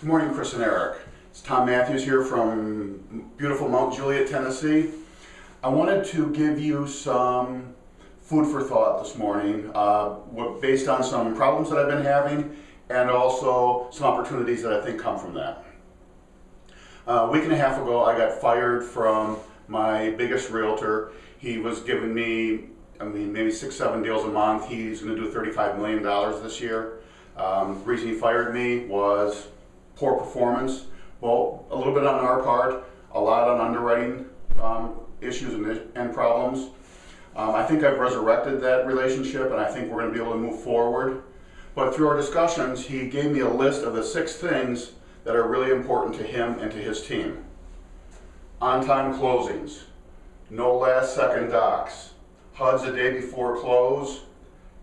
Good morning, Chris and Eric. It's Tom Matthews here from beautiful Mount Juliet, Tennessee. I wanted to give you some food for thought this morning, based on some problems that I've been having and also some opportunities that I think come from that. A week and a half ago, I got fired from my biggest realtor. He was giving me, maybe 6-7 deals a month. He's going to do $35 million this year. The reason he fired me was poor performance, well, a little bit on our part, a lot on underwriting issues and problems. I think I've resurrected that relationship, and I think we're going to be able to move forward. But through our discussions, he gave me a list of the 6 things that are really important to him and to his team. On-time closings, no last-second docs, HUDs a day before close,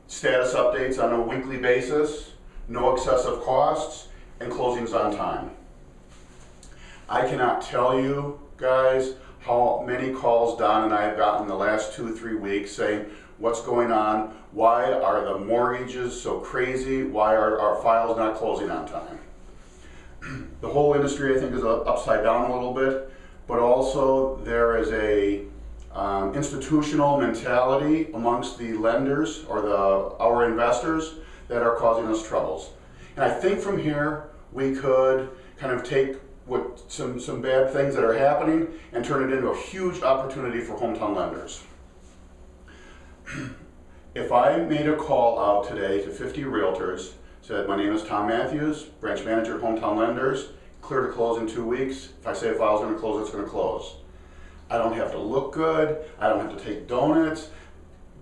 status updates on a weekly basis, no excessive costs, and closings on time. I cannot tell you guys how many calls Don and I have gotten in the last 2-3 weeks saying, what's going on? Why are the mortgages so crazy? Why are our files not closing on time? The whole industry, I think, is upside down a little bit, but also there is a institutional mentality amongst the lenders or our investors that are causing us troubles. And I think from here we could kind of take some bad things that are happening and turn it into a huge opportunity for hometown lenders. If I made a call out today to 50 realtors, said my name is Tom Matthews, branch manager at Hometown Lenders, clear to close in 2 weeks. If I say a file's going to close, it's going to close. I don't have to look good. I don't have to take donuts.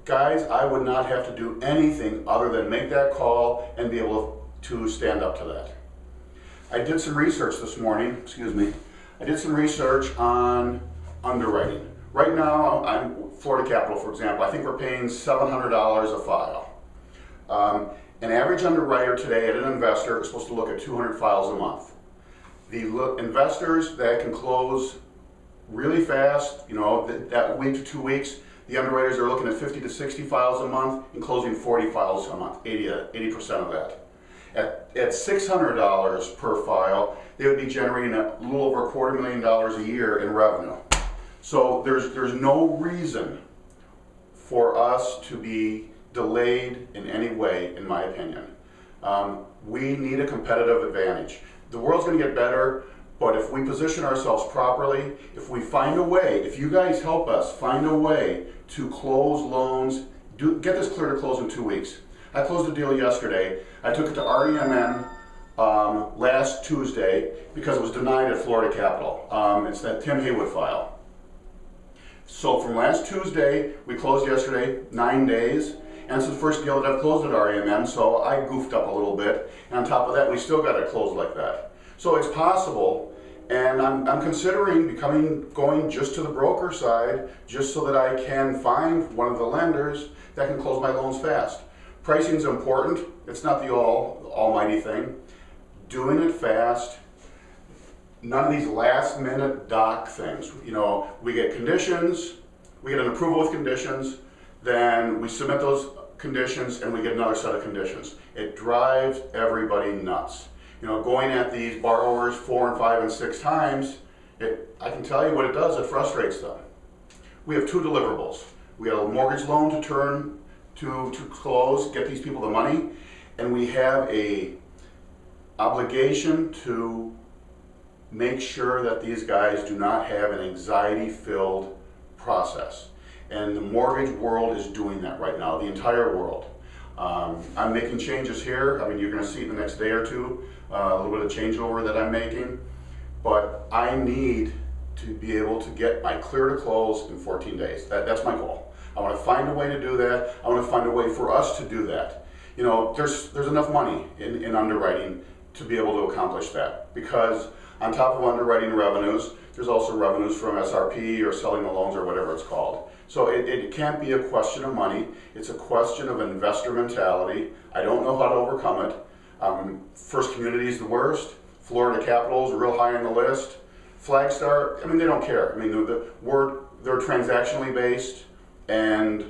Guys, I would not have to do anything other than make that call and be able to stand up to that. I did some research this morning, I did some research on underwriting. Right now, I'm Florida Capital, for example. I think we're paying $700 a file. An average underwriter today at an investor is supposed to look at 200 files a month. The investors that can close really fast, that week to 2 weeks, the underwriters are looking at 50 to 60 files a month and closing 40 files a month, 80% of that. At $600 per file, they would be generating a little over $250,000 a year in revenue. So there's no reason for us to be delayed in any way, in my opinion. We need a competitive advantage. The world's going to get better, but if we position ourselves properly, if we find a way, if you guys help us find a way to close loans, get this clear to close in 2 weeks. I closed a deal yesterday. I took it to REMN last Tuesday because it was denied at Florida Capital. It's that Tim Haywood file. So from last Tuesday, we closed yesterday, 9 days. And it's the first deal that I've closed at REMN, so I goofed up a little bit. And on top of that, we still got it closed like that. So it's possible, and I'm considering going just to the broker side, just so that I can find one of the lenders that can close my loans fast. Pricing is important. It's not the almighty thing. Doing it fast. None of these last-minute doc things. We get conditions, we get an approval with conditions, then we submit those conditions and we get another set of conditions. It drives everybody nuts. Going at these borrowers 4 and 5 and 6 times, I can tell you what it does, it frustrates them. We have 2 deliverables. We have a mortgage loan to turn to close, get these people the money, and we have a obligation to make sure that these guys do not have an anxiety-filled process. And the mortgage world is doing that right now, the entire world. I'm making changes here. You're going to see it in the next day or two, a little bit of changeover that I'm making. But I need to be able to get my clear to close in 14 days. That's my goal. I want to find a way to do that. I want to find a way for us to do that. There's enough money in underwriting to be able to accomplish that. Because on top of underwriting revenues, there's also revenues from SRP or selling the loans or whatever it's called. So it can't be a question of money. It's a question of investor mentality. I don't know how to overcome it. First Community is the worst. Florida Capital is real high on the list. Flagstar, they don't care. They're transactionally based, and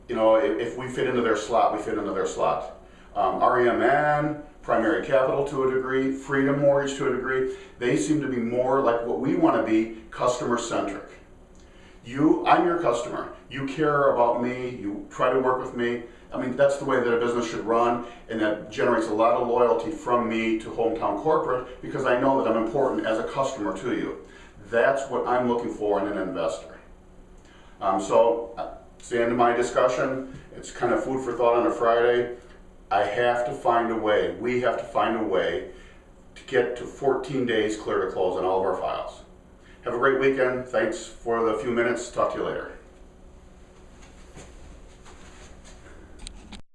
if we fit into their slot, we fit into their slot. REMN, Primary Capital to a degree, Freedom Mortgage to a degree. They seem to be more like what we want to be, customer-centric. I'm your customer. You care about me, you try to work with me. I mean, that's the way that a business should run, and that generates a lot of loyalty from me to Hometown Corporate because I know that I'm important as a customer to you. That's what I'm looking for in an investor. It's the end of my discussion. It's kind of food for thought on a Friday. I have to find a way, we have to find a way to get to 14 days clear to close on all of our files. Have a great weekend. Thanks for the few minutes. Talk to you later.